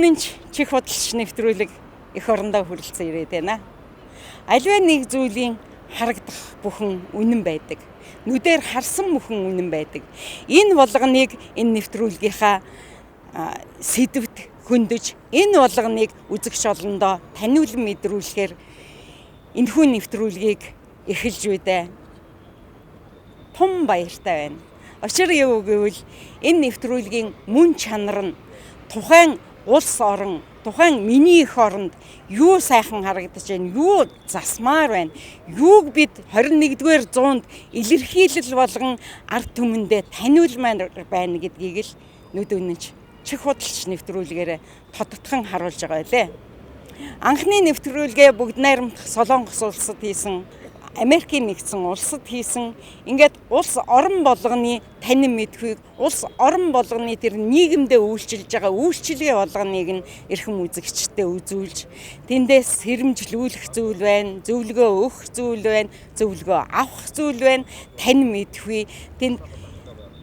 үнэн чих худалдаж нэвтрүүлэг эх орондоо хүрэлцэн ирээд байна. Аливаа нэг зүйлийн харагдах бүхэн үнэн байдаг. Нүдээр харсан бүхэн үнэн байдаг. Энэ болгоныг энэ нэвтрүүлгийнхаа сэдвт хөндөж, энэ болгоныг үзэгч олондоо таниулан мэдрүүлэхээр энэхүү нэвтрүүлгийг эхэлж үедээ тун баяртай байна. Учир юу гэвэл энэ нэвтрүүлгийн мөн чанар нь тухайн улс орон, тухайн миний эх оронд юу сайхан харагдаж байна, юу засмаар байна, юуг бид 21-р зуунд илэрхийлэл болгон ард түмэндээ таниулмаар байна гэдгийг л нүд үнэнч чих худалдаж нэвтрүүлгээр тодтогхон харуулж байгаа байлээ. Анхны нэвтрүүлгээ бүгд найрамдах Солонгос улсад хийсэн, Америкийн нэгдсэн улсад хийсэн, ингээд улс орон болгоны танин мэдхүйг, улс орон болгоны тэр нийгэмдээ үйлчилж байгаа үйлчлэгээ болгоныг нь эрхэм үзэгчдэд үзүүлж, тэндээс сэрэмжлүүлэх зүйл байна, зөвлөгөө өгөх зүйл байна, зөвлөгөө авах зүйл байна, танин мэдхүй. Тэнд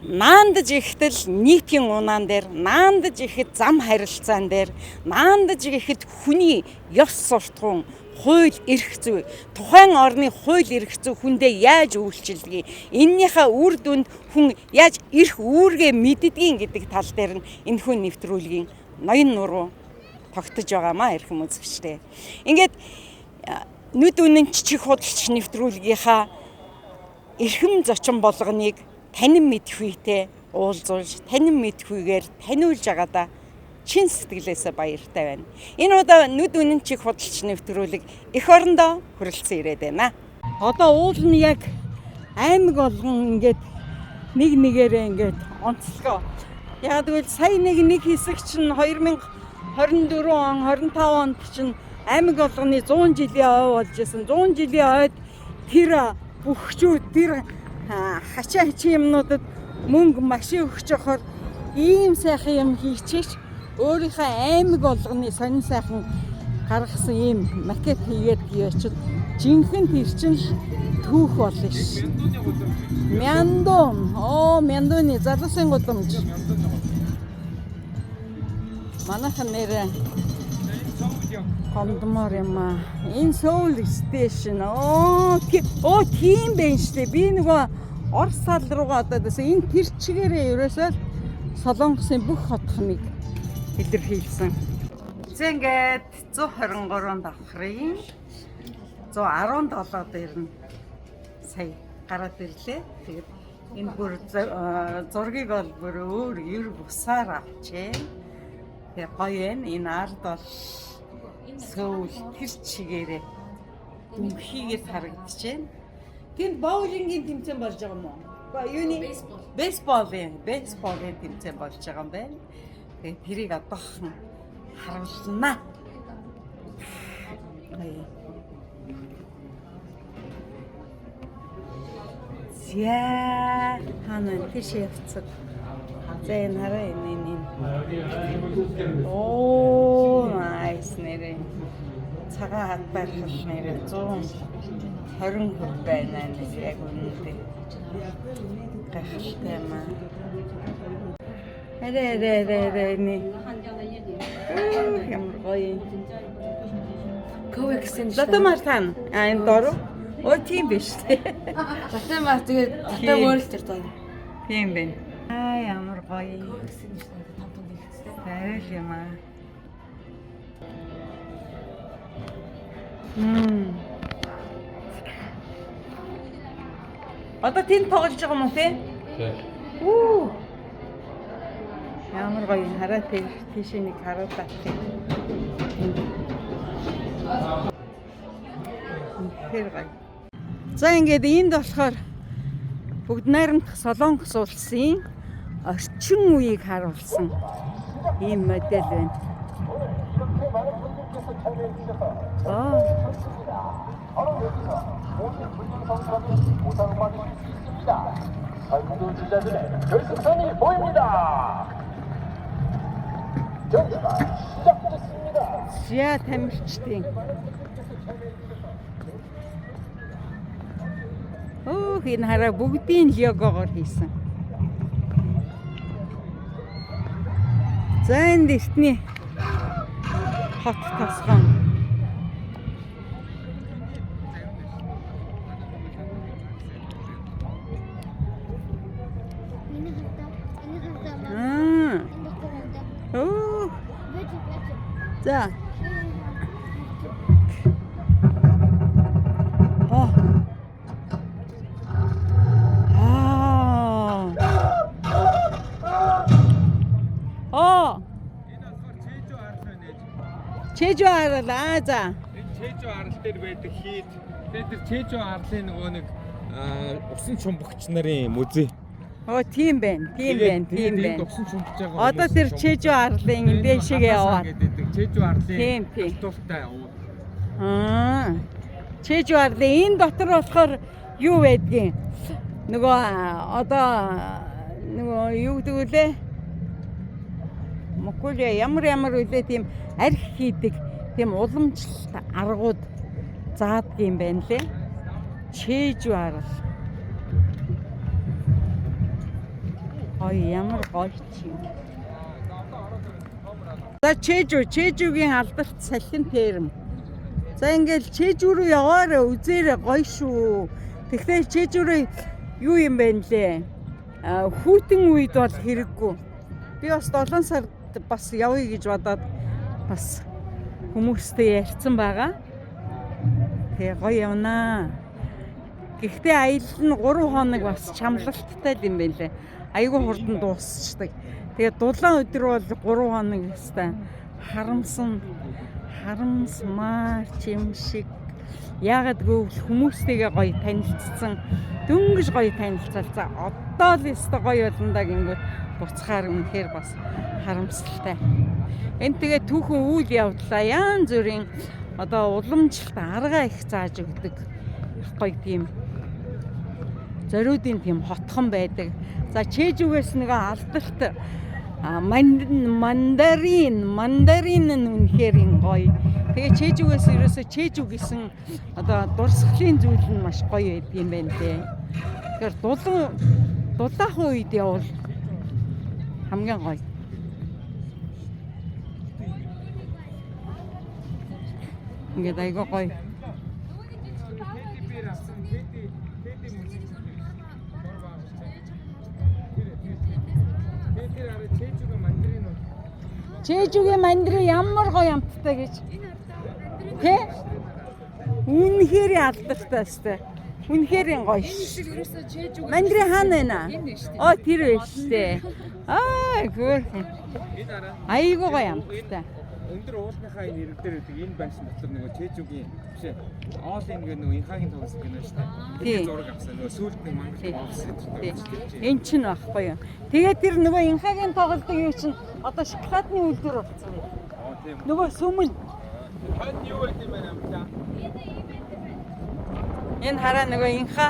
наандаж ихэтэл нийтийн унаан дээр, наандаж ихэд зам харилцаан дээр, наандаж ихэд хүний ёс суртахуун, хууль эрх зүй, тухайн орны хууль эрх зүй хүндээ яаж үйлчилдэг, эннийхээ үр дүнд хүн яаж эрх үүргээ мэддгийг гэдэг тал дээр нь энэхүү нэвтрүүлгийн ноён нуруу тогтож байгаамаа эрхэм үзэгчтэй. Ингээд нүд үнэнч чих худалдаж нэвтрүүлгийнхаа эрхэм зочин болгоныг танин мэдхүйтэй уулзуулж, танин мэдхүйгээр таниулж байгаадаа чин сэтгэлээсээ баяртай байна. Энэ удаа нүд үнэн чих худалдаж нэвтрүүлэг эх орондоо хүрэлцэн ирээд байна. Одоо уул нь яг аймаг болгон ингээд нэг нэгээрээ ингээд онцлогоо. Яг тэгвэл сая нэг хэсэг чинь 2024 он 25 онд чинь аймаг болгоны 100 жилийн ой болж исэн. 100 жилийн ойд тэр бүхчүүд тэр хачаа юмнуудад мөнгө машин өгч явахаар ийм сайхан юм хийчихэж өөрийнхөө аймаг болгоны сонин сайхан гаргасан ийм макет хийгээд явчихад жинхэнэ тэр чинь түүх болно ш. Мяндууны залуусын гудамж. Манайхан нэрээ гомдмоор юм аа. Энэ Соул стейшн. Тийм байна штэ. Би нөгөө Орос тал руугаа одоо энэ тэр чигээрээ ерөөсөө Солонгосын бүх хотхныг илэрхийлсэн. Ингээд 123 давхрын 117 дээр нь сая гараад ирлээ. Тэгээд энэ бүр зургийг бол бүр өөр ер бусаар авчээ. Тэгээд гоё энэ ард бол Сөүл тэр чигээрээ дүнхийгээс харагдаж байна. Тэнд боулингийн тэмцээн болж байгаа юм уу? Юуны? Бейсболын тэмцээн болж байгаа юм байна. Тэгээд тэрийг одоохон харуулнаа. Зя хана тийш явцад. За энэ хараа энэ. Nice нэрээ. Цагаан хат байхад нэрээ 120 хүр байна нэ яг үнэндээ. Гайхалтай юм аа. Арай нэ. Ямар гоё. Ковексэн. Затамартан. Энэ дөрөв. Тийм биш үү? Затамар тэгээд татаа мөрөл төр тоо. Тийм байна. Ямар гоё. Арай юм аа. Одоо тэнд тоглож байгаа юм уу те? Ямар гоё хараа тийш нэг харуултаа. Тэр гоё. За ингээд энд болохоор бүгд найрамдах Солонгос улсын орчин үеийг харуулсан ийм модель байна. 결승선이 보입니다. 경기가 시작됐습니다. Зя тамирчдын. Энэ хараа бүгдийн логогоор хийсэн. За энэ дэвтний Хот тосгон. Оо. За. Чэжүү арлаа за. Чэжүү арал дээр байдаг хийд. Тэгээд тэр чэжүү арлын нөгөө нэг усан чумбагч нарын музей. Тийм байна. Усан чумбаж байгаа. Одоо тэр чэжүү арлын энэ дэшегээ яваа. Чэжүү арлын Тийм. тултай. Чэжүү арлын энэ дотор болохоор юу байдгийг нөгөө одоо нөгөө юу гэдэг үлээ? Мокуле ямар үлээ тийм арх хийдэг тийм уламжлалт аргууд заадаг юм байна лээ. Чэжүү арал. Ой ямар гоё чинь. За чэжүүгийн алдарт салхин терм. За ингээл чэжүү рүү яваарай үзээрэй гоё шүү. Тэгэхээр чэжүүрээ юу юм бэ нэлээ? Хүүтэн үед бол хэрэггүй. Би бас 7 сард бас явъя гэж бодоод бас хүмүүстэй ярьсан байгаа. Тэгээ гоё явнаа. Гэхдээ аялал нь 3 хоног бас чамлалттай юм байлээ. Айгүй хурдан дуусчдаг. Тэгээ дулаан өдөр бол 3 хоног өстэй. Харамсмаар чим шиг. Яагаад гэвэл хүмүүстэйгээ гоё танилцсан. Дөнгөж гоё танилцал. За одоо л өстэй гоё болно да гингүүд буцахаар үнэхээр бас харамсалтай. Энд тэгээ түүхэн үйл явдлаа янз бүрийн одоо уламжлалт арга их зааж өгдөг. Гоё тийм зориудын тийм хотхон байдаг. За чэжүүгээс нэг алдарт мандарин нь үнэхээр гоё. Тэгээ чэжүүгээс ерөөсө чэжүү гэсэн одоо дурсгалын зүйл нь маш гоё байдаг юм байна те. Тэгэхээр дулаахан үед явал хамгийн гоё. Ингээд айгаа гоё. Чэжүүгийн мандрин ямар гоё амттай гэж. Тэ? Үнэхээр алдартай өстэй. Үнэхээр гоё. Мандрин хаана байна? Тэр биш үү? Гөрхөн. Айгаа гоё амттай. Өндөр уулынхаа энэ ирэг дээр байдаг энэ баншин дотор нөгөө чэжүүгийн биш оол ингээ нөгөө инхагийн тавс гэнэ шүү дээ. Тэр зураг авсан нөгөө сүүлд нэг мангал оолсон гэдэг. Энд чинь байхгүй юу. Тэгээд тэр нөгөө инхагийн тоглолтын юу чинь одоо шоколадны үлдэр болсон юм. Тийм. Нөгөө сүмэн. Хан юу байд юм бэ амтаа? Энэ хараа нөгөө инха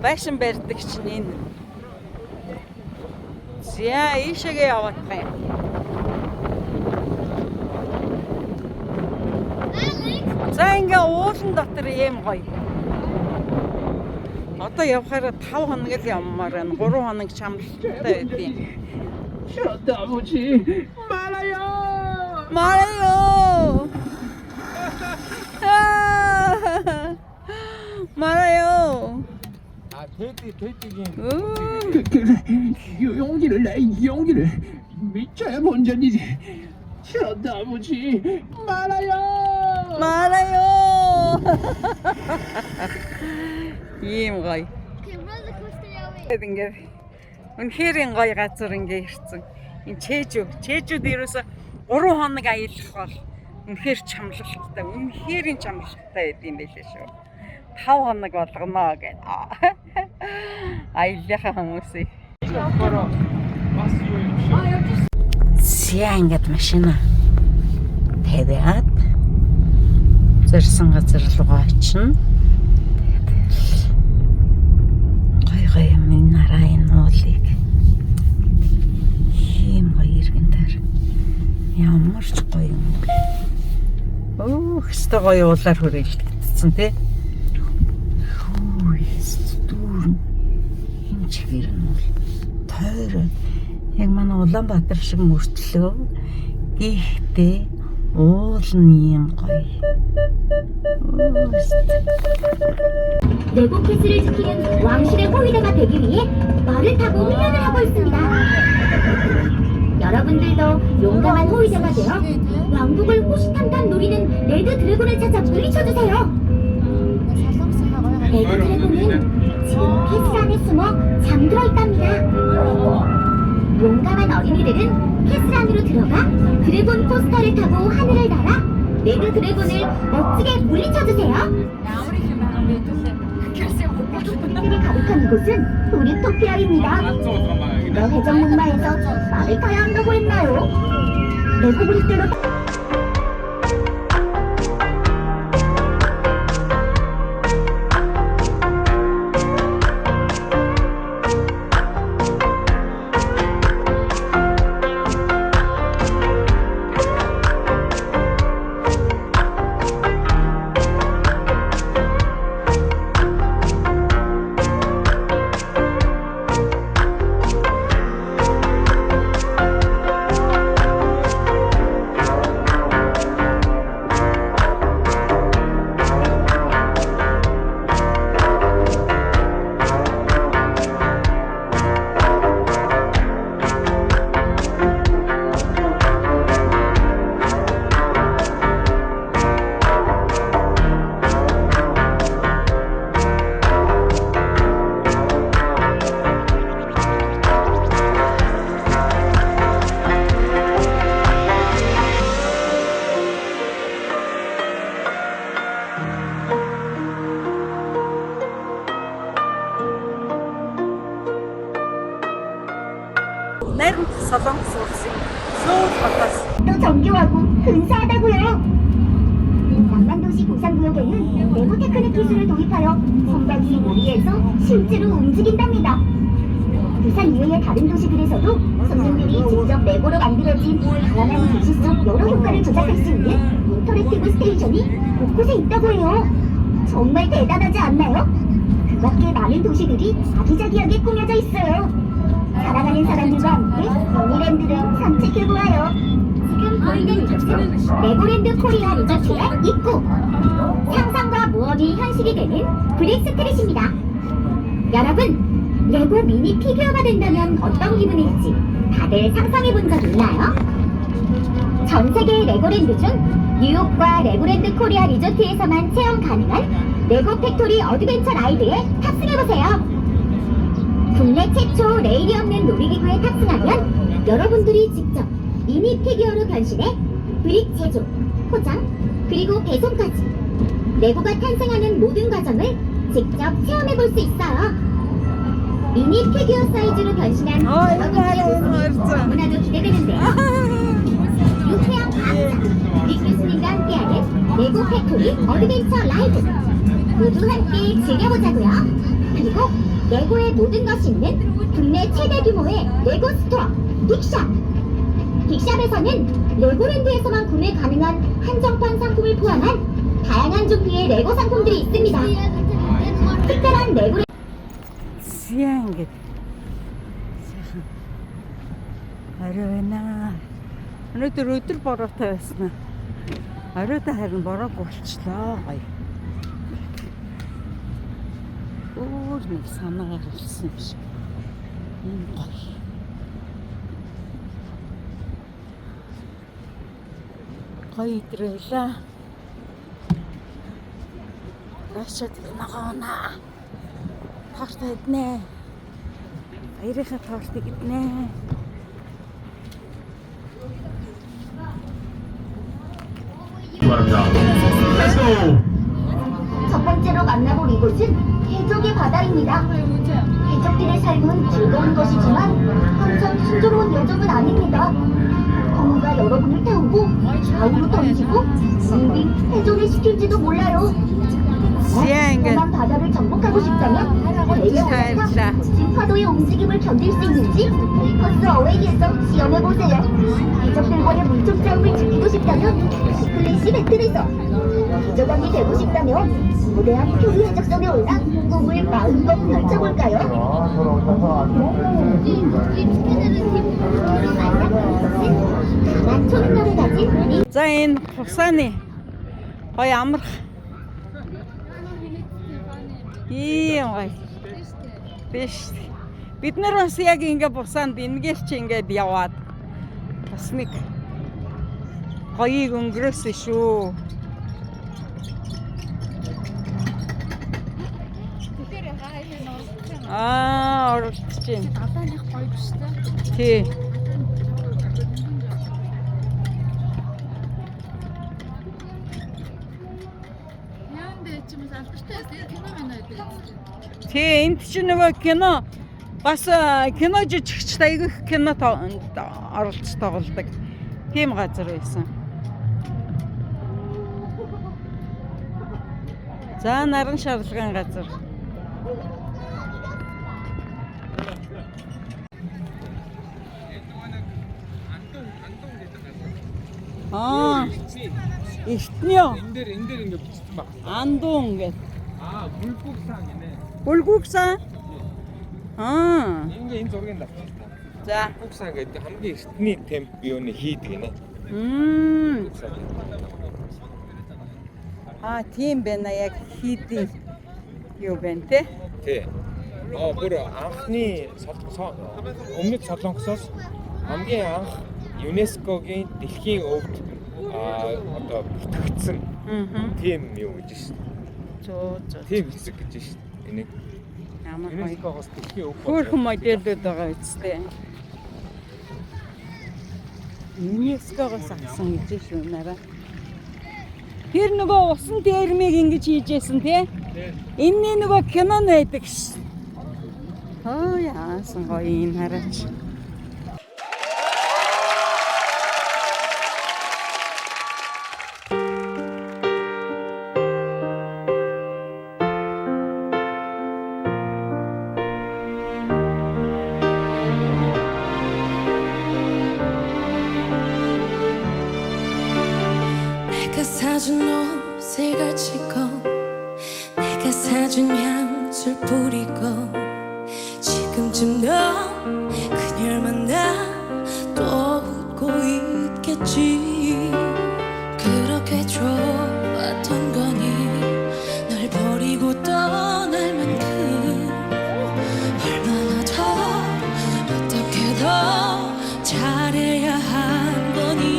байшин барьдаг чинь энэ. Зя ийшээгээ явах юм. За ингээ уулан дотор юм гоё. Одоо явахаараа 5 хоног л явмаар байна. 3 хоног чамлалтай байдیں۔ Шатабучи Малайо! Малайо! 태디긴 용기를 내 용기를 미쳐야 본전이지. 쳐다보지 말아요. Ийм гоё. Ингээд үнэхээр гоё газар ингээ ирсэн. Энэ чэжүүд ерөөсө 3 хоног аялах бол үнэхээр чамлалтай. Үнэхээр чамлалтай байд юм байлээ шүү. 5 хоног болгоно гэж. Аяллахаа хүмүүсээ. бас юу юм шиг. Зя ингээд машина тавиад зэрсэн газар руу очино. Гоё минь нарийн уулыг ийм гоё иргэнээр ямар ч гоё юм. Өстө гоё уулаар хүрээлэгдсэн тий. Дүүр энэ чигээр нь бол тойроо яг манай Улаанбаатар шиг мөртлөө. Гэхдээ Уул нь юм гоё. 레고 캐슬을 지키는 왕실의 호위대가 되기 위해 말을 타고 훈련을 하고 있습니다. 여러분들도 용감한 호위대가 되어 왕국을 호시탐탐 노리는 레드 드래곤을 찾아 물리쳐주세요. 레드 드래곤은 지금 캐슬 안에 숨어 잠들어 있답니다. 용감한 어린이들은 캐슬 안으로 들어가 드래곤 포스터를 타고 하늘을 날아 레드 드래곤을 멋지게 물리쳐주세요. 가족들이 가득한 이곳은 우리토피아입니다. 내 회전목마에서 말을 타야 한다고 했나요? 레고 브릭대로 Найран Солонгос улсын Сөүл хотоос 또 정교하고 근사하다고요. 낭만도시 고산구역에는 레고 테크닉 기술을 도입하여 선박이 모리에서 실제로 움직인답니다. 부산 이외의 다른 도시들에서도 손님들이 직접 레고로 만들어진 다양한 도시 속 여러 효과를 조작할 수 있는 인터랙티브 스테이션이 곳곳에 있다고 해요. 정말 대단하지 않나요? 그 밖에 많은 도시들이 아기자기하게 꾸며져 있어요. 사랑하는 사람들과 함께 미니랜드를 산책해보아요. 지금 보이는 이곳은 레고랜드 코리아 리조트의 입구. 상상과 모험이 현실이 되는 브릭스트릿입니다. 여러분, 레고 미니 피규어가 된다면 어떤 기분일지 다들 상상해본 적 있나요? 전 세계 레고랜드 중 뉴욕과 레고랜드 코리아 리조트에서만 체험 가능한 레고 팩토리 어드벤처 라이드에 탑승해보세요. 국내 최초 레일이 없는 놀이기구에 탑승하면 여러분들이 직접 미니 피규어로 변신해 브릭 제조, 포장, 그리고 배송까지 레고가 탄생하는 모든 과정을 직접 체험해볼 수 있어요. 미니 피규어 사이즈로 변신한 여러분들의 모습이 너무나도 기대되는데요. 유쾌한 과학자 릭 교수님과 함께하는 레고 팩토리 어드벤처 라이드 모두 함께 즐겨보자고요. 그리고 레고의 모든 것이 있는 국내 최대 규모의 레고 스토어 빅샵. 빅샵에서는 레고랜드에서만 구매 가능한 한정판 상품을 포함한 다양한 종류의 레고 상품들이 있습니다. 특별한 레고 Зяа ингээд орой байна. Өнөөдөр өдөр бороотой байсан. Оройтой харин бороогүй болчлоо гоё. Өөр нэг санаагаар болсон юм шиг. Энэ гоё. Гоё идрэлээ. Рашад ногоона. Торт иднэ. Баярынхаа тортыг иднэ. Let's go! 첫 번째로 만나볼 이곳은 해적의 바다입니다. 해적들의 삶은 즐거운 것이지만 항상 순조로운 여정은 아닙니다. 항우가 여러분을 태우고 좌우로 던지고 빙빙 회전을 시킬지도 몰라요. 남한 바다를 정복하고 싶다면 대형 오타, 거친 파도의 움직임을 견딜 수 있는지 페이커스 어웨이에서 시험해보세요. 해적들과의 물총 싸움을 즐기고 싶다면 시클래시 배틀에서 기저감이 되고 싶다면 거대한 표류 해적선에 올라 꿈을 마음껏 펼쳐볼까요? 강한 초능력을 가진 이 За энэ хусааны гоё амрах. Ийм гоё. Биш. Бид нар бас яг ингээ бусаанд энэгээр чи ингээд яваад бас нэг гоёыг өнгөрөөсөн шүү. Оролцож байна. Гадаадынх гоё биш үү? Тий. Яандэ ч юм уу алдартай кино мэнэ байдаг. Тий, энд чинь нөгөө кино бас кино жижигчд айгүйх кино оролцож тоглодог. Тийм газар байсан. За наран шарлагын газар. Эртний энэ дээр ингэ бичсэн баг. андуун гэдэг. 물국상 гинэ. Булгүгсэн. Ингээ энэ зургийг авчих та. За. 물국상 гэдэг хамгийн эртний темп юуны хийдэг гинэ. Тийм байна яг хийдий юу байна те? Тий. Бүр анхны өмнөд Солонгосоос хамгийн анх ЮНЕСКОгийн дэлхийн өвд одоо бүртгэгдсэн тийм юу гэж шин. Зөө. Тийм хэсэг гэж шин. Энийг Ямар гоё. ЮНЕСКОгоос дэлхийн өвд Хөөрхөн модельүүд байгаа үстэй. ЮНЕСКОгоос авсан гэж шүү нараа. Тэр нөгөө усан термийг ингэж хийжсэн тий? Энэний нөгөө кино найдаг ш. Яасан гоё энэ хараач. 내가 사준 옷을 걸치고 내가 사준 향수를 뿌리고 지금쯤 너 그녀를 만나 또 웃고 있겠지. 그렇게 좋았던 거니 널 버리고 떠날 만큼 얼마나 더 어떻게 더 잘해야 한 거니.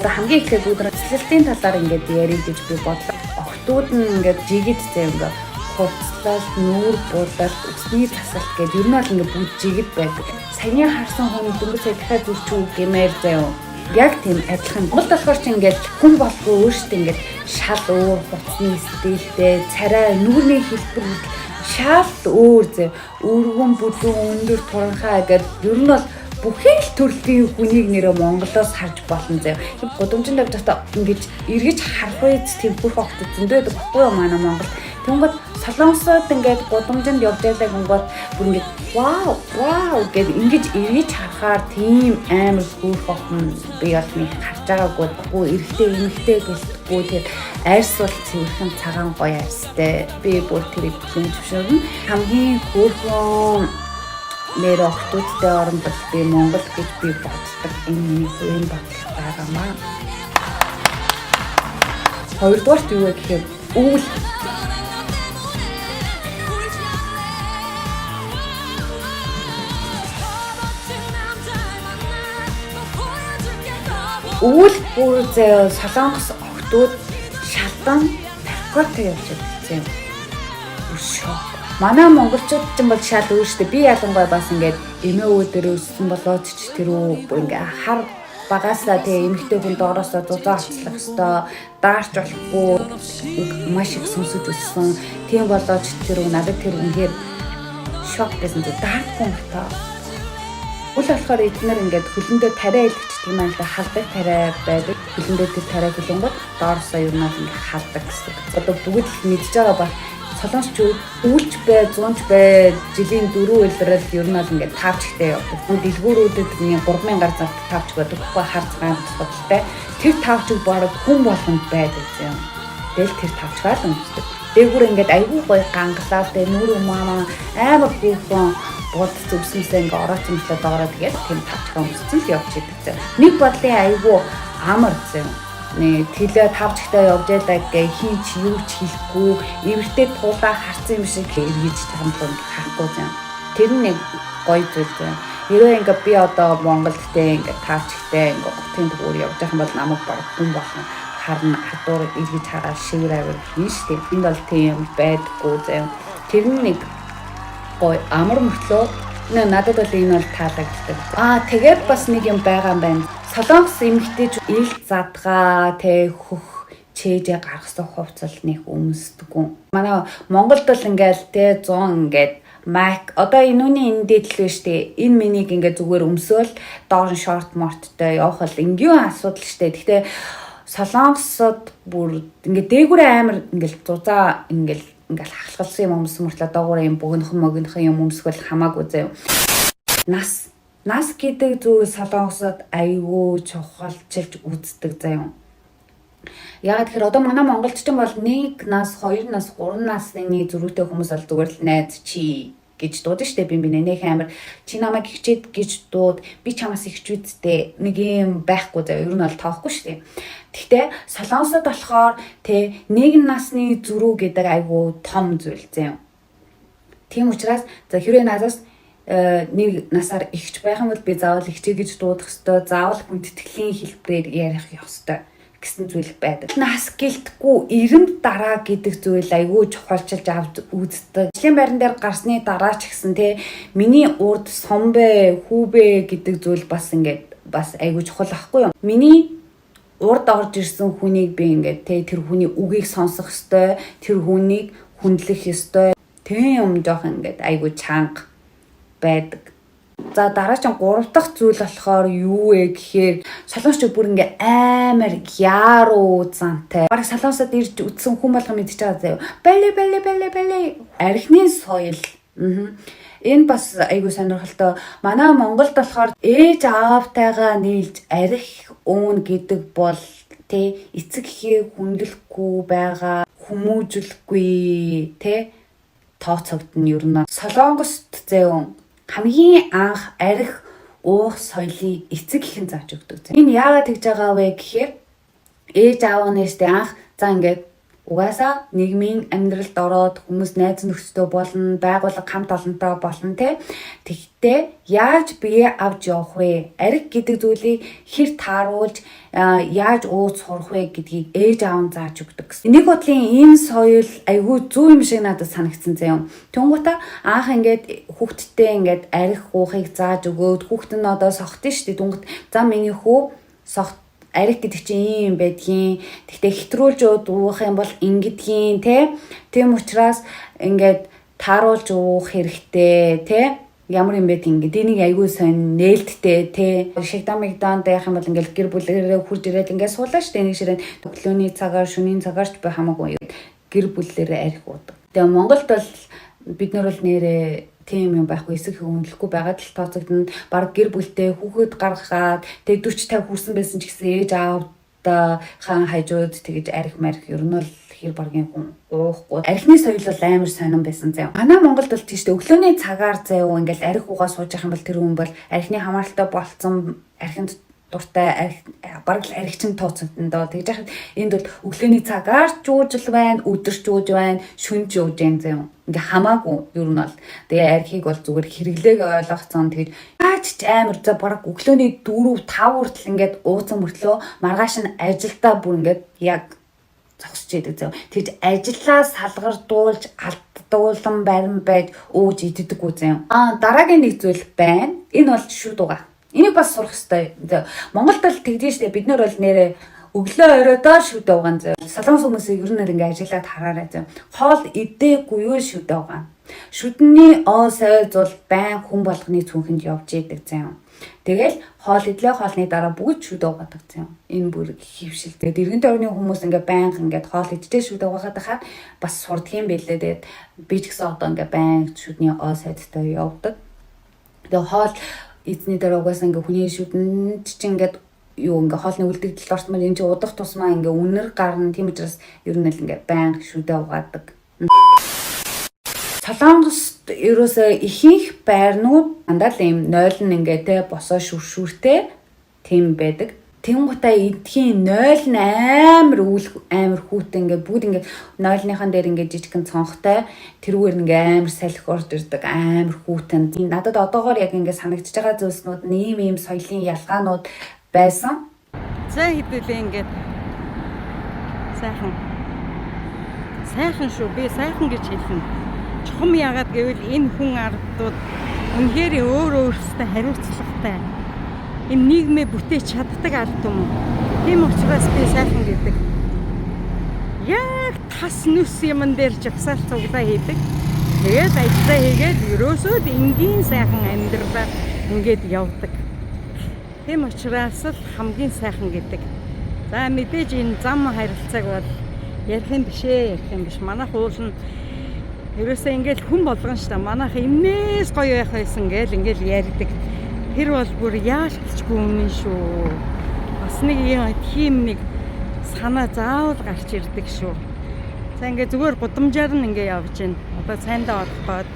хамгийн ихдээ бүгд цэцлэлтийн талаар ингээд ярих гэж би бодлоо. Охтууд нь ингээд жигэд зэв ингээд хувцлал, нүүр буулалт, өсний тасалт гэдэг ер нь бол ингээд бүгд жигэд байдаг. Саяны харсан хүн дөнгөж дахиад зүрчүү гэмээр заяа. Яг тийм адилхан. Монгол болохоор ч ингээд хүн болго өөртөө ингээд шал өөр хуцны стилтэй, царай, нүүрний хэлбэр шал өөр заяа. Өргөн бүдүүн өндөр туранхай гэдэг ер нь бол бүхэл төрлийн хүнийг нэрээ Монголоос харж болно заяа. Гудамжинд явж байхдаа ингэж эргэж харах үеч тийм бүх огт зөндөө байдаг байхгүй юу манай Монгол. Тэнгод Солонгосод ингээд гудамжинд явж байгаад гингод бүр ингээд вау гэд ингэж эргэж харахаар тийм амар хөөх охин би бол нэг харж байгаагүй баггүй эргэтэй эмэгтэй гэлтгүй тэгээд арьс бол цэвэрхэн цагаан гоё арьстай. Би бүр тэрийг бүхэн зөвшөөрнө. Хамгийн хөөрхөн нэр охтуудтай оронд бол би Монгол гэж би боддог энэ үеийн бодлого байгаамаа. Хоёрдугаарт юу вэ гэхээр өвөл өвөл бүр зөө Солонгос охтууд шалдан таркотой явж байгаа юм. Өшөө. Манай монголчууд ч юм бол шал өөр штэ. Би ялангуяа бас ингээд эмээ өвөө дээр өссөн болоод ч тэрүү бүр ингээд хар багасаа тэгээ эмэгтэй хүн доороосоо зузаан авчлах хэвээр даарч болохгүй маш их сүнсэж өссөн. Тийм болоод тэрүү надад тэр үнээр шок гэсэн зү даахгүй юм та. Үл болохоор эдгээр ингээд хөлөндөө тариа илгэждэг юм аа халдаг тариа байдаг. Хөлөндөө тэр тариа хөлөнгөд доорсоо ер нь ингээд халдаг гэсэн. Одоо бүгд л мэдж байгаа ба солонгоччууд үүлч бай, зунч бай, жилийн 4 улирал ер нь ингээд тавчтай явдаг. Дэлгүүрүүдэд 3000 гаруй зарт тавч байдаг. Тэгэхгүй харц ганцтай. Тэр тавчиг бараг хүн болгонд байдаг юм. Тэгэл тэр тавчгаар л үндэсдэг. Дээгүүр ингээд айгүй гоё гангалаа тэ нүрэ маа амар хүүхэн бод зүгсэнсээ ингээд орооцсон мэтлээ доороо тэгээд тэр тавчгаа үндэсэн л явж идэг. Нэг бодлын айгүй амар зэм. Тэлээ тавчтай явж байлаа гэ хин ч юу ч хэлэхгүй эвэртэй туулаа харсан юм шиг эргэж хамтан харахгүй зам. Тэр нэг гоё зүйл зам. Хэрвээ ингээ би одоо Монголд те ингээ тавчтай ингээ хотын төгөөр явж байгаа юм бол намайг баг хүн болно. Харна хадуур эргэж хараа шивэр авир хийн штеп. Энд бол тийм байдаггүй зам. Тэр нэг гоё амар мөртлөө надад бол энэ бол таалагддаг. Тэгээд бас нэг юм байгаа юм байна. Солонгос эмэгтэйч ил задгаа тэ хөх чэжээ гаргасан хувцал нэг өмсдөггүй. Манай Монголд бол ингээл тэ 100 ингээд Mac одоо энүүний энэ дээдл вэ штэ. Энэ минийг ингээд зүгээр өмсөөл доор нь шорт морттой явах бол ингийн асуудал штэ. Гэхдээ Солонгосод бүр ингээд дээгүүрээ амар ингээд зузаа ингээд хахалгалсан юм өмсөн мөртлөө доогуур юм богинохон юм өмсгөл хамаагүй заяа. Нас гэдэг зүйл Солонгосод аюу чухалчилж үздэг заяа. Яагаад тэгэхээр одоо манай монголчтон бол 1 нас, 2 нас, 3 насны зөрүүтэй хүмүүс бол зүгээр л найз чи гэж дуудаж штэ би нэх амар чи намайг хичээд гэж дууд би чамаас ихчүүдтэй нэг юм байхгүй заяа. Ер нь бол тоохгүй штэ. Гэхдээ Солонгосод болохоор тэ 1 насны зөрүү гэдэг аюу том зүйл заяа. Тийм учраас за хэрвээ надаас 1 насаар ихч байх юм бол би заавал ихчээ гэж дуудах ёстой. Заавал хүндэтгэлийн хэлбэрээр ярих ёстой гэсэн зүйл байдаг. Нас гэлтгүй 90 дараа гэдэг зүйл айгүй чухалчилж авч үздэг. Ажлын байран дээр гарсны дараа ч гэсэн те миний урд сомбэ, хүүбэ гэдэг зүйл бас айгүй чухал ахгүй юу? Миний урд орж ирсэн хүнийг би ингээд те тэр хүний үгийг сонсох ёстой, тэр хүнийг хүндлэх ёстой. Тийм юм жоох ингээд айгүй чанга байдаг. За дараагийн 3 дахь зүйл болохоор юу вэ гэхээр солонгоччууд бүр ингээ амар яруу зантай. Бараг солонгосод ирж үтсэн хүн болго мэдчихэж байгаа заяа. Бали. Архины соёл. Энэ бас айгүй сонирхолтой. Манай Монголд болохоор ээж аавтайгаа нийлж арх уун гэдэг бол тэ эцэг эхээ хүндлэхгүй байгаа, хүмүүжүүлэхгүй тэ тооцогдно ер нь. Солонгост заяа хамгийн анх арх уух соёлыг эцэг ихэн зааж өгдөг. Энэ яагаад тэгж байгаа вэ гэхээр ээж аав нэртэй анх за ингээд угаасаа нийгмийн амьдралд ороод хүмүүс найз нөхдөд болно, байгууллага хамт олонтой болно те. Тэгтээ яаж бие авч явах вэ? Арх гэдэг зүйлийг хэр тааруулж яаж ууц сурах вэ гэдгийг ээж аав нь зааж өгдөг. Нэг бодлын энэ соёл айгүй зөв юм шиг надад санагдсан заяа. Тэнгуутаа анх ингээд хүүхдтэй ингээд арх уухыг зааж өгөөд хүүхд нь одоо сохтон штэ. Тэнгуут за миний хүү сохт арх гэдэг чинь юм байдгийн. Тэгтээ хэтрүүлж уух юм бол ингэдгийн те. Тийм учраас ингээд тааруулж уух хэрэгтэй те. Ямар юм бэ тийм ингээд энийг аягүй сайн нээлттэй те. Шигдан мигдан яах юм бол ингээд гэр бүлээрээ хурж ирээд ингээд суулаа штэ. Нэг ширээ өглөөний цагаар шөнийн цагаарч бай хамаагүй гэр бүлээрээ арх уудаг. Тэгээ Монголд бол бид нар бол нэрээ тийм юм байхгүй эсэх хүндлэхгүй байгаад л тооцогдно. Бараг гэр бүлтэй хүүхэд гаргаад тэг 40-50 хүрсэн байсан ч гэсэн ээж аавда хаан хажууд тэгэж арх марх ер нь бол хэр баргийн хүн уухгүй. Архины соёл бол амар сонирн байсан заяа. Манай Монголд бол тийштэй өглөөний цагаар заяа ингээл арх уугаа сууж явах юм бол тэр хүн бол архины хамааралтай болцсон архинд дуртай бараг л архичин тооцогдно доо. Тэгж яхад энд бол өглөөний цагаар жуужл байна, өдөр жууж байна, шүн жууж байна заяа. Ингээ хамаагүй ер нь бол тэгээ архийг бол зүгээр хэрэглээг ойлгоцсон. Тэгэж аач амар за бараг өглөөний 4-5 хүртэл ингээд ууцсан мөртлөө маргааш нь ажилдаа бүр ингээд яг зогсож идэг зав. Тэгж ажиллаа салгардуулж алдуулан барин байж өөж иддэггүй зав. Дараагийн нэг зүйл байна. Энэ бол шүд угаа. Энийг бас сурах хэрэгтэй. Монголд л тэгдэж штэ бид нар бол нэрээ өглөө оройдоо шүд угаан зав. Солонгос хүмүүсийг ер нь ингээ ажиллаад хараарай зав. Хоол идээгүй юу шүд угаан. Шүдний сойз бол байн хүн болгоны цүнхэнд явж идэг зав. Тэгэл хоол идлээ хоолны дараа бүгд шүд угаадаг зав. Энэ бүр хөвшил. Тэгээд иргэн тойрны хүмүүс ингээ байнга ингээ хоол иддээ шүд угаагаад хахад бас сурдаг юм байлээ. Тэгээд би ч гэсэн одоо ингээ байн шүдний сойзтой явдаг. Тэгээд хоол эзний дараа угаасаа ингээ хүний шүдэнд чинь ингээ юу ингээ хоолны үлдэгдэлд ортмор энэ чинь удах тусмаа ингээ үнэр гарна. Тийм учраас ер нь л ингээ байн шүдээ угаадаг. Солонгост ерөөсөө ихэнх байрнууд дандаа л юм 0 ингээ те босоо шүршүртэй тийм байдаг. Тэнгуутаа эдхийн 0 амар хүүтэй ингээ бүгд ингээ 0-ныхан дээр ингээ жижигхэн цонхтой тэрүүгээр ингээ амар салхи орж ирдэг амар хүүтэн. Надад одоогоор яг ингээ санагдчихж байгаа зүйлснүүд ийм соёлын ялгаанууд байсан. За хэдүүлээ ингээд сайхан шүү. Би сайхан гэж хэлнэ. Чухам яагаад гэвэл энэ хүн ардууд үнэхээр өөрөөсөө хариуцлагатай. Энэ нийгмээ бүтээж чаддаг ард юм. Тийм учраас би сайхан гэдэг. Яг тас нүс юмн дээр жагсаал цуглаа хийдэг. Тэгээд ажиллаа хийгээд ерөөсөө энгийн сайхан амьдралаа ингээд явдаг. Тийм учраас л хамгийн сайхан гэдэг. За мэдээж энэ зам харилцааг бол ярих юм биш. Манайх уул нь ерөөсөө ингээл хүн болгон ш та манайх имнээс гоё байх байсан гээл ингээл ярьдаг. Тэр бол бүр яалтчгүй юм шүү. Бас нэг тийм нэг санаа заавал гарч ирдэг шүү. За ингээ зүгээр гудамжаар нь ингээ явж гин. Одоо цайндаа орох гээд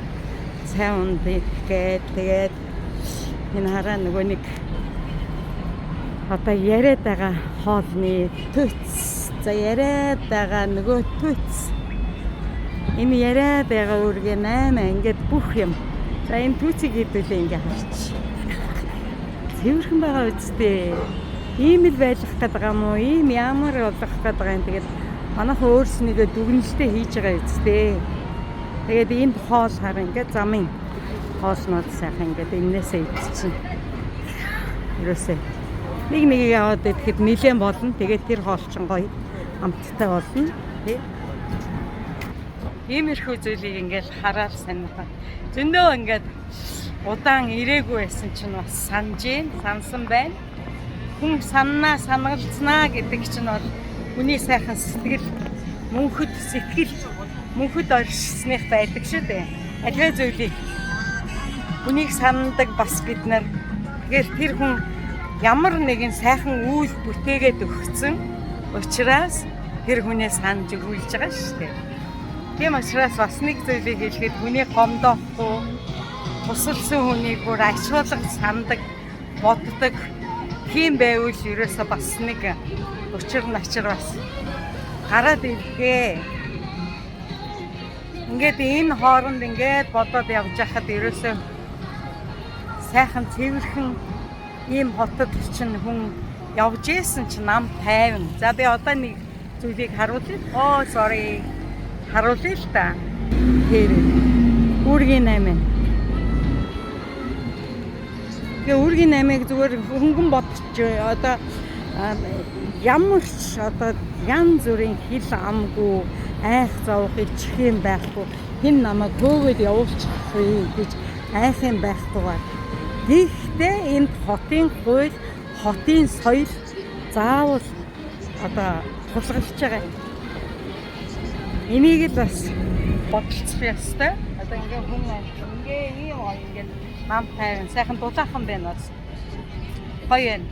цай ундыг тэгээд энэ хараа нөгөө нэг одоо яриад байгаа хоолны төц. За яриад байгаа нөгөө төц. Энэ яриад байгаа үргээ 8 ингээд бүх юм. За энэ түүцийг хэдүүлээ ингээ харчих. Цэвэрхэн байгаа үстэй. Ийм л байх гэдэг юм уу? Ийм ямар болох гэдэг юм. Тэгээд манайхан өөрснийгөө дүгнэлтээ хийж байгаа үстэй. Тэгээд энд хоол хар ингээд замын хоолнууд сайхан ингээд энээсээ идчихин. Ерөөсөө нэг яваад идэхэд нилээн болно. Тэгээд тэр хоол чинь гоё амттай болно. Тэ. Иймэрхүү зүйлийг ингээл хараад санахад зөндөө ингээд удаан ирээгүй байсан чинь бас сансан байна. Хүн санагалцнаа гэдэг чинь бол хүний сайхан сэтгэл, мөнхөд оршсных байдаг шүү дээ. Аливаа зүйлийг хүнийг сандаг бас бид нар. Тэгэхээр тэр хүн ямар нэгэн сайхан үйл бүтээгээд өгсөн учраас тэр хүнээ санаж өгүүлж байгаа шүү дээ. Тийм учраас бас нэг зүйлийг хэлэхэд хүний гомдоохгүй тусалсан хүнийг бүр ашиглах сандаг боддог тийм байвал ерөөсөө бас нэг учир начир бас гараад иргээ. Ингээд энэ хооронд ингээд бодоод явж байхад ерөөсөө сайхан цэвэрхэн ийм хотод чинь хүн явж ийсэн чинь нам тайван. За би одоо нэг зүйлийг харуулъя. Харуулъя л та. Тэр үргийн 8. Тэгээ үргийн 8-ыг зүгээр хөнгөн бодчих. Одоо ямар ч одоо янз бүрийн хил амгүй айх зовх ичих юм байхгүй. Хин намайг хөөгөөд явуулчих вэ гэж айх юм байхгүй. Гэхдээ энэ хотын хууль, хотын соёл заавал одоо тулгарч байгаа. Энийг л бас бодолцох ёстой. Одоо ингээ хүн ингээ ийм ингээ нам тайван сайхан дулаахан байна бас. Гоё юм.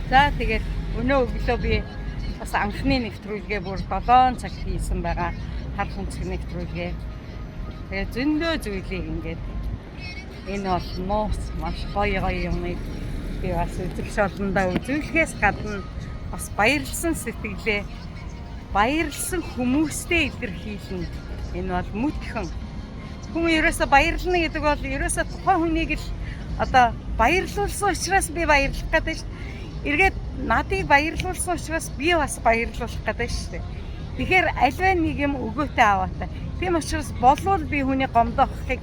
За тэгээд өнөө өглөө би бас анхны нэвтрүүлгээ бүр 7 цаг хийсэн байгаа. Хар хүнцэг нэвтрүүлгээ. Тэгээд зөндөө зүйлийг ингээд энэ бол моос маш гоё юмыг би бас үзэгч олондоо үзүүлэхээс гадна бас баярлсан сэтгэлээ баярлсан хүмүүстэй илэрхийлнэ. Энэ бол мөтгөн. Хүн ерөөсө баярлна гэдэг бол ерөөсө тухайн хүнийг л одоо баярлуулсан учраас би баярлах гэдэг шүү. Эргээд надыг баярлуулсан учраас би бас баярлуулах гэдэг шүү дээ. Тэгэхээр альва нэг юм өгөөтэй аваатай. Тийм учраас болвол би хүний гомдохыг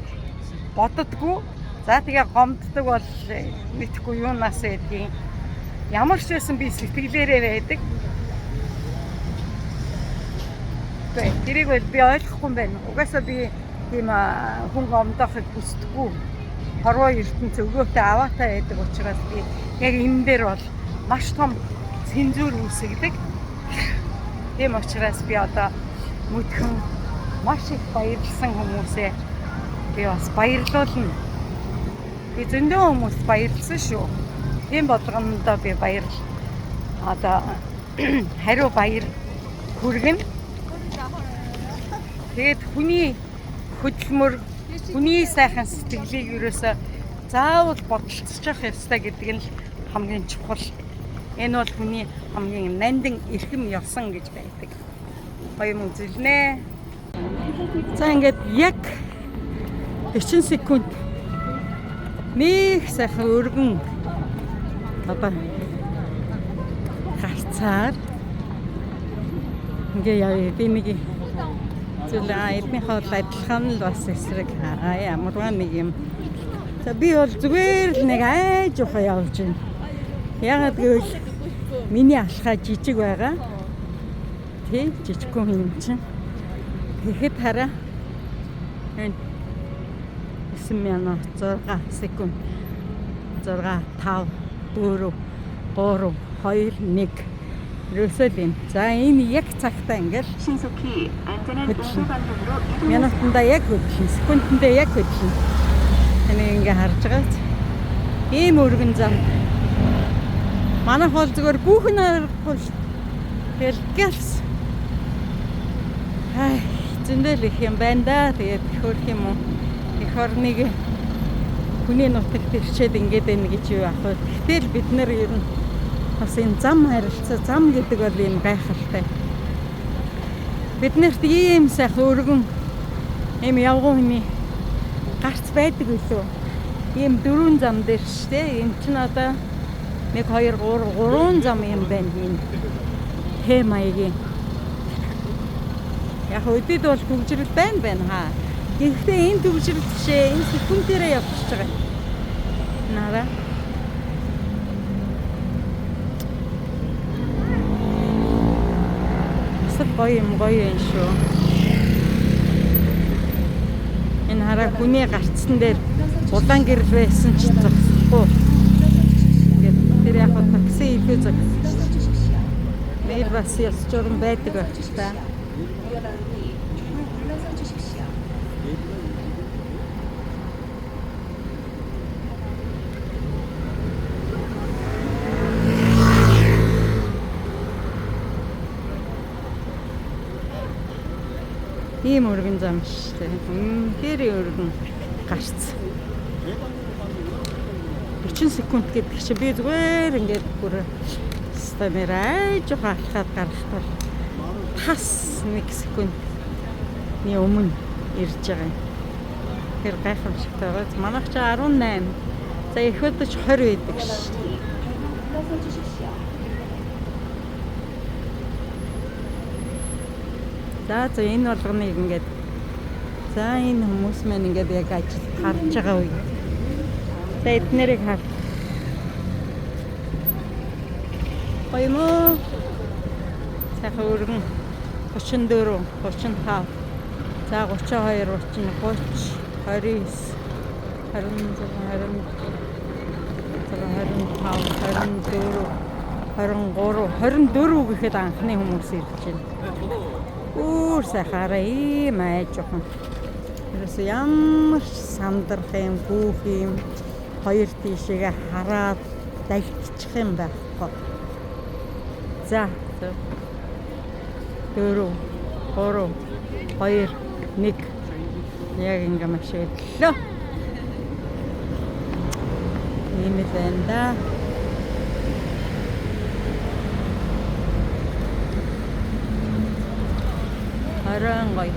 боддоггүй. За тэгээ гомддог бол мэдхгүй юунаас байдгийг. Ямар ч байсан би сэтгэлээрээ байдаг. Тэрийг бол би ойлгохгүй юм байна. Угаасаа би тийм хүн гомдохыг хүсдэггүй. Хорвоо ертөнц өгөөтэй аваатай байдаг учраас би яг энэ дээр бол маш том цензур үүсгдэг. Тийм учраас би одоо мөдхөн маш их баярлсан хүмүүсээ би бас баярлуулна. Би зөндөө хүмүүст баярлсан шүү. Тийм болгондоо би одоо хариу баяр хүргэнэ. Тэгээд хүний хөдөлмөр, хүний сайхан сэтгэлийг ерөөсөө заавал бодолцож явах ёстой гэдэг нь хамгийн чухал. Энэ бол хүний хамгийн нандин эрхэм ёсон гэж байдаг. Гоё юм үзүүлнэ. За ингээд яг 40 секунд нэг сайхан өргөн одоо гарцаар ингээ яа би нэг зүйл эднийхээ адилхан л бас эсрэг ямарваа нэг юм. За би бол зүгээр л нэг айж ухаа явж байна. Ягаад гэвэл миний алхаа жижиг байгаа. Тэ жижигхэн юм чинь. Тэгэхэд хараа энэ 9 минут 6 секунд 6 5 4 3 2 1 ерөөсөө юм. За энэ яг цагтаа ингээл 신속히 안전한 운수 방법으로 минутанда яг хөдлөн, секундэндээ яг хөдлөн. Энийг ингээ харж байгаа. Ийм өргөн зам. Манайх бол зүгээр бүхэн аргагүй. Тэгэл гэлс. Зөндөл их юм байна да. Тэгээд хөрх юм уу? Их орныг хүний нутагт ирчээд ингээд байна гэж юу ах вэ? Гэтэл бид нэр ер нь бас энэ зам харилцаа, зам гэдэг бол юм гайхалтай. Бид нарт ийм сайхан өргөн ийм явган хүний гарц байдаг үлээ. Ийм 4 зам дээр шүү дээ. Энэ чинь одоо 1 2 3 зам юм байна энэ. Хэ маягийн. Яг өдөд бол төвжрэл байна хаа. Гэхдээ энэ төвжрэл тишээ энэ секундээрээ явчихж байгаа. Нара. Гоё юм шүү. Энэ хараа хүний гарцсан дээр улаан гэрэл байсан ч зогсохгүй. Ингээд тэр яг такси илүү зогссон. Meil бас ялж журам байдаг байх та. Ийм өргөн зам шүү дээ. Тэр өргөн гарц. 40 секунд гэдэг чинь би зүгээр ингээд бүр стамерай жоохон алхаад гарахтаа тас 1 секундны өмнө ирж байгаа. Тэр гайхамшигтай байгаа. Манайх ч 18. За их өдөрч 20 байдаг шүү. За энэ болгоныг ингээд за энэ хүмүүс маань ингээд яг ажил харж байгаа үе. За эднэрийг хар. Баямаа. Сайхан өргөн 34, 35. За 32, 30, 29, 24 гэхэд анхны хүмүүс ирж байна. Өөр сайхаараа ийм айж жоохон. Ерөөсөө ямар сандрах юм, гүүх юм, хоёр тийшээгээ хараад дагчих юм байхгүй. За 4, 3, 2, 1 яг ингэ маш өдлөө. Ийм л байна да. Орон гоё.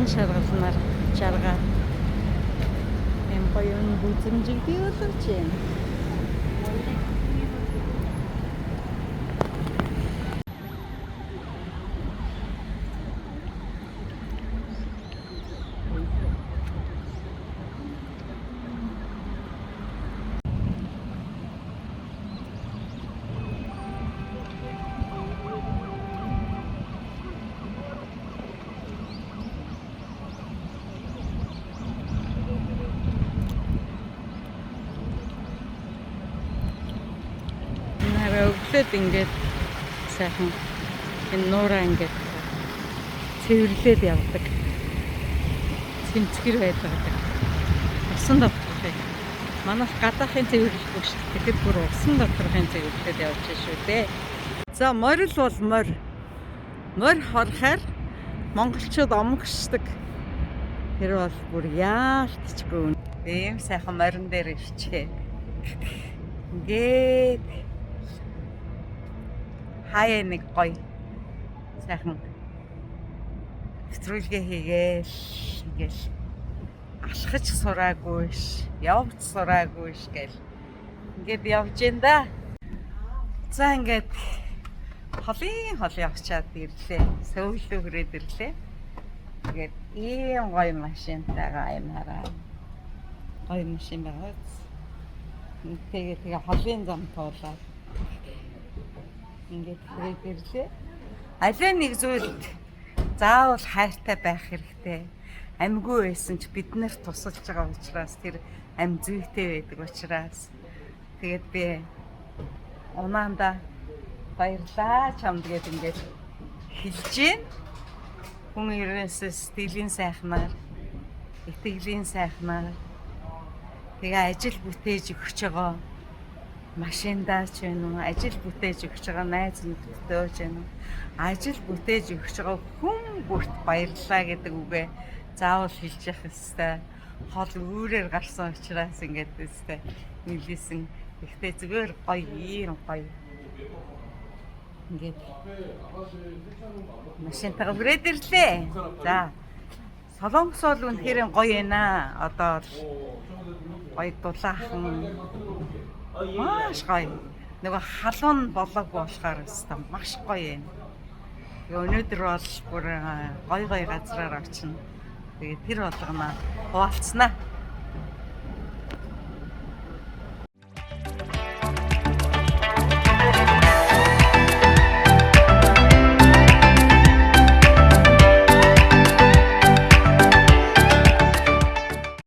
Алтан шаргалнаар чаргаа. Эм гоё юм бүзэмжиг бий боловч юм. цэвэрлээд ингээд сайхан энэ нуураа ингээд цэвэрлээд явдаг. Цэмцгэр байдаг. Усан доторх. Манайх гадаахын цэвэрлэхгүй шүү дээ. Тэгэхэд бүр усан доторхын цэвэрлээд явж шүү дээ. За морил бол морь. Морь хорхоор монголчууд омгшдаг. Тэр бол бүр яалтчгүй. Ийм сайхан морин дээр ивчээ. Ингээд хаяа нэг гоё сайхан нэвтрүүлгээ хийгээл алхаж сураагүйш, явж сураагүйш гэл ингээд явж ин да. За ингээд холын явчаад ирлээ. Сөүлөө хүрээд ирлээ. Тэгээд ийм гоё машинтайгаа юм хараа. Гоё машин байгаа. Тэгээ холын зам туулаад ингээд хүрээд ирлээ. Алей нэг зүйлд заавал хайртай байх хэрэгтэй. Амьгүй байсан ч бид нар тусалж байгаа учраас тэр ам зүйтэй байдаг учраас тэгээд би унаанда баярлаа чамд гээд ингээд хэлж гин. Хүн ерөөсөө стилийн сайхнаар, итгэлийн сайхнаар тэгээ ажил бүтээж өгч байгаа машиндаа ч вэ нү ажил бүтээж өгч байгаа найз нөхдөдөө ч вэ нү ажил бүтээж өгч байгаа хүн бүрт баярлалаа гэдэг үгээ заавал хэлж явах ёстой. Хол үүрээр гарсан учраас ингээд өстэй нийлээсэн. Гэхдээ зүгээр гоё ийм гоё. Ингээд машинтайгаа хүрээд ирлээ. За Солонгос бол үнэхээр гоё байна. Одоо гоё дулаахан маш гоё. Нөгөө халуун болоогүй болохоор өстэй маш гоё юм. Өнөөдөр бол бүр гоё газраар очино. Тэгээд тэр болгоно хуваалцснаа.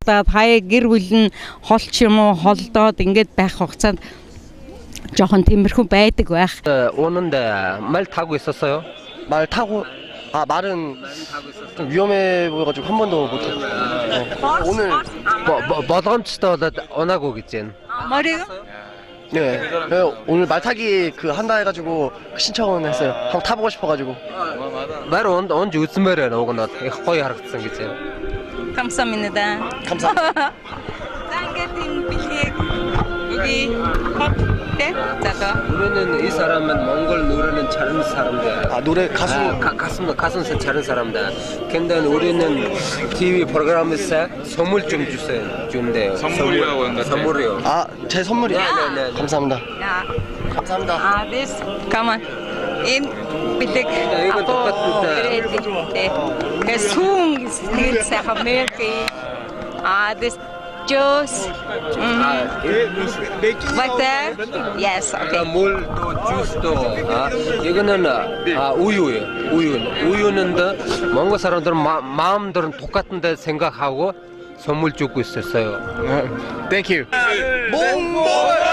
Хаяа гэр бүл нь хол ч юм уу холдоод ингээд байх хугацаанд жоохон тиймэрхүү байдаг байх. 오는데 말 타고 있었어요? 말 타고 말은 좀 위험해 보여가지고 한 번도 못 타고 오늘 뭐던치도 안 하고 있지. 머리가? 네 오늘 말 타기 그 한다 해가지고 신청은 했어요. 한번 타보고 싶어가지고. 말 언제 웃음 말이야 나오거나 거의 하락했던 거지. 감사합니다. 감사합니다. 짱게팅 빌릭 여기 네? 자가 우리는 이 사람은 몽골 노래는 잘하는 사람들. 아 노래 가수 가수는 잘하는 사람들. 근데 우리는 TV 프로그램에서 선물 좀 준대요. 선물이요. 아 제 선물이요? 네. 감사합니다. 야. 감사합니다. this come on in 빌릭 이거 똑같은데. 그 숭 스틸 하메키 this juice like that yes okay 물도 주스도 이거는 우유예요. 우유는 몽골 사람들은 마음들은 똑같은데 생각하고 선물 주고 있었어요. Thank you. 몽골